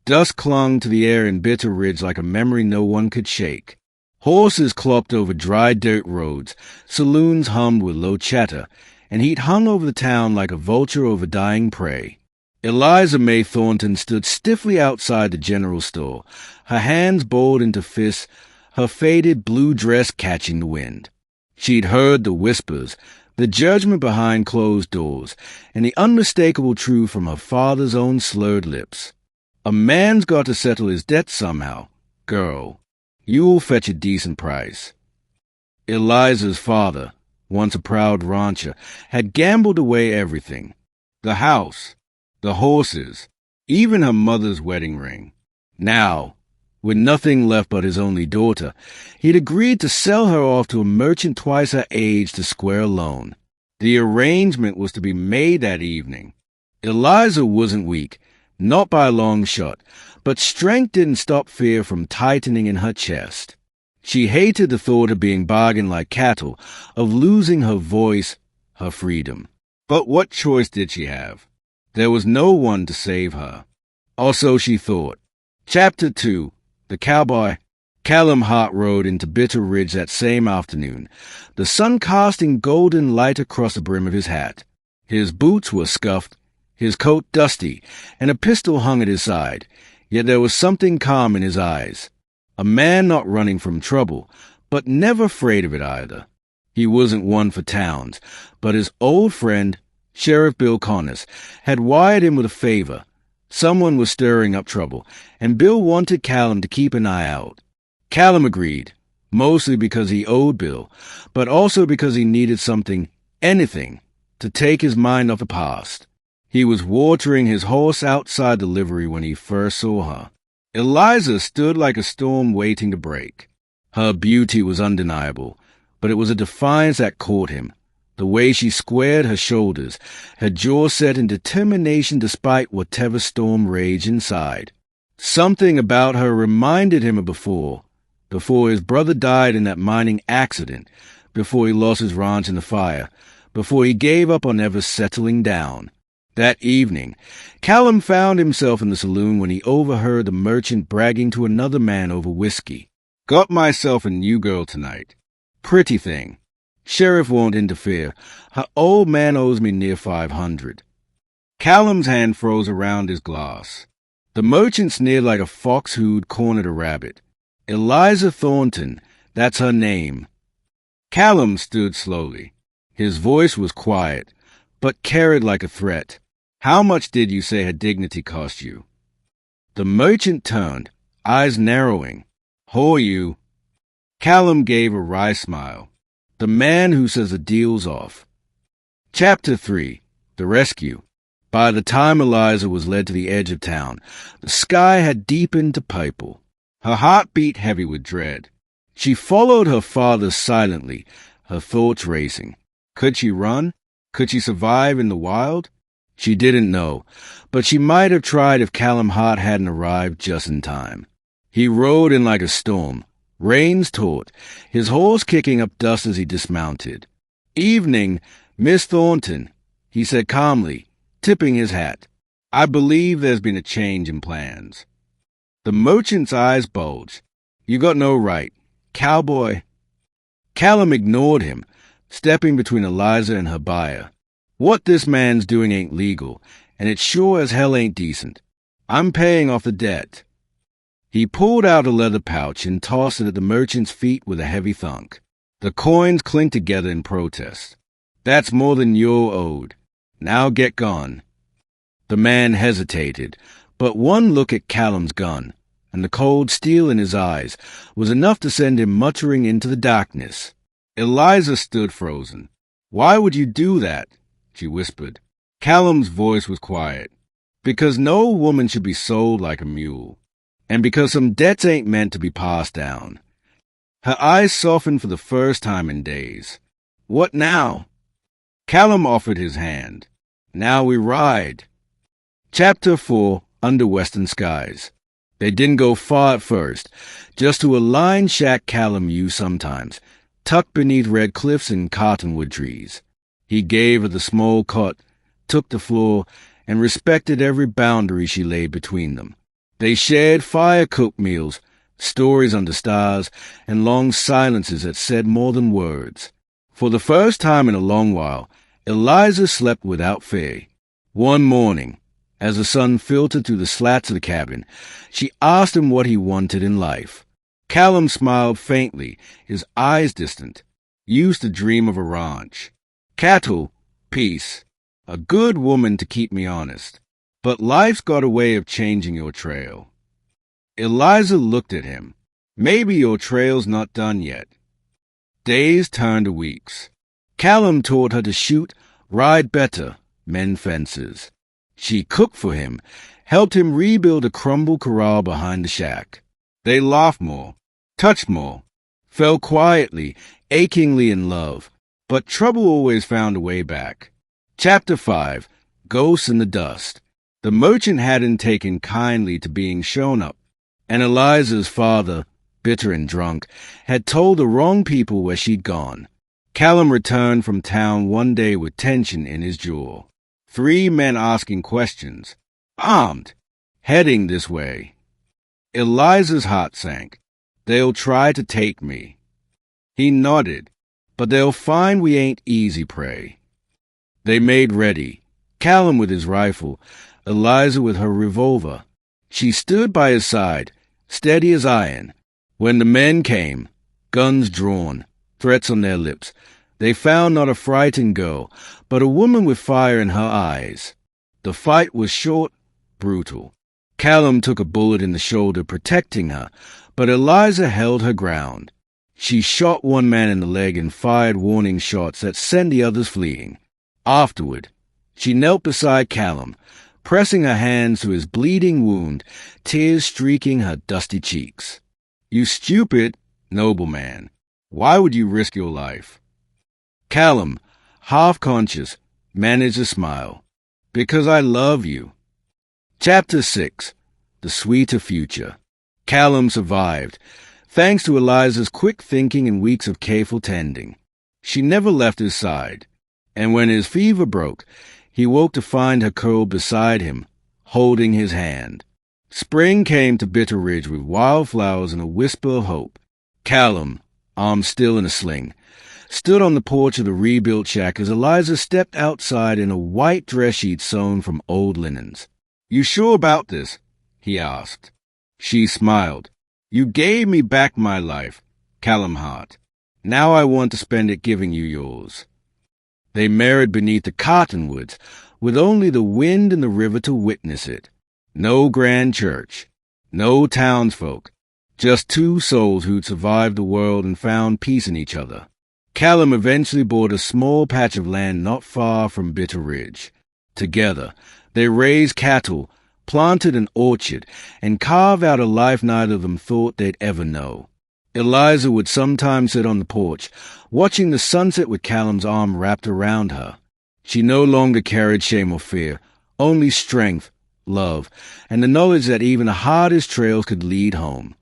Dust clung to the air in Bitter Ridge like a memory no one could shake. Horses clopped over dry dirt roads, saloons hummed with low chatter, and heat hung over the town like a vulture over dying prey. Eliza May Thornton stood stiffly outside the general store, her hands balled into fists, her faded blue dress catching the wind. She'd heard the whispers, the judgment behind closed doors, and the unmistakable truth from her father's own slurred lips. A man's got to settle his debts somehow. Girl, you'll fetch a decent price. Eliza's father, once a proud rancher, had gambled away everything. The house, the horses, even her mother's wedding ring. Now, with nothing left but his only daughter, he'd agreed to sell her off to a merchant twice her age to square a loan. The arrangement was to be made that evening. Eliza wasn't weak, not by a long shot, but strength didn't stop fear from tightening in her chest. She hated the thought of being bargained like cattle, of losing her voice, her freedom. But what choice did she have? There was no one to save her. Or so she thought. Chapter 2. The Cowboy. Callum Hart rode into Bitter Ridge that same afternoon, the sun casting golden light across the brim of his hat. His boots were scuffed, his coat dusty, and a pistol hung at his side, yet there was something calm in his eyes. A man not running from trouble, but never afraid of it either. He wasn't one for towns, but his old friend, Sheriff Bill Connors, had wired him with a favor. Someone was stirring up trouble, and Bill wanted Callum to keep an eye out. Callum agreed, mostly because he owed Bill, but also because he needed something, anything, to take his mind off the past. He was watering his horse outside the livery when he first saw her. Eliza stood like a storm waiting to break. Her beauty was undeniable, but it was a defiance that caught him. The way she squared her shoulders, her jaw set in determination despite whatever storm raged inside. Something about her reminded him of before his brother died in that mining accident, before he lost his ranch in the fire, before he gave up on ever settling down. That evening, Callum found himself in the saloon when he overheard the merchant bragging to another man over whiskey. Got myself a new girl tonight. Pretty thing. Sheriff won't interfere. Her old man owes me near $500. Callum's hand froze around his glass. The merchant sneered like a fox who'd cornered a rabbit. Eliza Thornton, that's her name. Callum stood slowly. His voice was quiet, but carried like a threat. How much did you say her dignity cost you? The merchant turned, eyes narrowing. Who you? Callum gave a wry smile. The man who says the deal's off. Chapter 3. The Rescue. By the time Eliza was led to the edge of town, the sky had deepened to purple. Her heart beat heavy with dread. She followed her father silently, her thoughts racing. Could she run? Could she survive in the wild? She didn't know, but she might have tried if Callum Hart hadn't arrived just in time. He rode in like a storm, reins taut, his horse kicking up dust as he dismounted. Evening, Miss Thornton, he said calmly, tipping his hat. I believe there's been a change in plans. The merchant's eyes bulged. You got no right. Cowboy. Callum ignored him, stepping between Eliza and her buyer. What this man's doing ain't legal, and it sure as hell ain't decent. I'm paying off the debt. He pulled out a leather pouch and tossed it at the merchant's feet with a heavy thunk. The coins clinked together in protest. That's more than you're owed. Now get gone. The man hesitated, but one look at Callum's gun, and the cold steel in his eyes, was enough to send him muttering into the darkness. Eliza stood frozen. Why would you do that? She whispered. Callum's voice was quiet. Because no woman should be sold like a mule. And because some debts ain't meant to be passed down. Her eyes softened for the first time in days. What now? Callum offered his hand. Now we ride. Chapter 4. Under Western Skies. They didn't go far at first, just to a line shack Callum used sometimes, tucked beneath red cliffs and cottonwood trees. He gave her the small cot, took the floor, and respected every boundary she laid between them. They shared fire-cooked meals, stories under stars, and long silences that said more than words. For the first time in a long while, Eliza slept without fear. One morning, as the sun filtered through the slats of the cabin, she asked him what he wanted in life. Callum smiled faintly, his eyes distant. Used to dream of a ranch. Cattle, peace, a good woman to keep me honest. But life's got a way of changing your trail. Eliza looked at him. Maybe your trail's not done yet. Days turned to weeks. Callum taught her to shoot, ride better, mend fences. She cooked for him, helped him rebuild a crumbled corral behind the shack. They laughed more, touched more, fell quietly, achingly in love. But trouble always found a way back. Chapter 5, Ghosts in the Dust. The merchant hadn't taken kindly to being shown up, and Eliza's father, bitter and drunk, had told the wrong people where she'd gone. Callum returned from town one day with tension in his jaw. 3 men asking questions, armed, heading this way. Eliza's heart sank. They'll try to take me. He nodded, but they'll find we ain't easy prey. They made ready, Callum with his rifle, Eliza with her revolver. She stood by his side, steady as iron. When the men came, guns drawn, threats on their lips, they found not a frightened girl, but a woman with fire in her eyes. The fight was short, brutal. Callum took a bullet in the shoulder, protecting her, but Eliza held her ground. She shot one man in the leg and fired warning shots that sent the others fleeing. Afterward, she knelt beside Callum, pressing her hands to his bleeding wound, tears streaking her dusty cheeks. You stupid, noble man. Why would you risk your life? Callum, half-conscious, managed a smile. Because I love you. Chapter 6, The Sweeter Future. Callum survived, thanks to Eliza's quick thinking and weeks of careful tending. She never left his side, and when his fever broke, he woke to find her curled beside him, holding his hand. Spring came to Bitter Ridge with wildflowers and a whisper of hope. Callum, arm still in a sling, stood on the porch of the rebuilt shack as Eliza stepped outside in a white dress she'd sewn from old linens. You sure about this? He asked. She smiled. You gave me back my life, Callum Hart. Now I want to spend it giving you yours. They married beneath the cottonwoods, with only the wind and the river to witness it. No grand church, no townsfolk, just 2 souls who'd survived the world and found peace in each other. Callum eventually bought a small patch of land not far from Bitter Ridge. Together, they raised cattle, planted an orchard, and carved out a life neither of them thought they'd ever know. Eliza would sometimes sit on the porch, watching the sunset with Callum's arm wrapped around her. She no longer carried shame or fear, only strength, love, and the knowledge that even the hardest trails could lead home.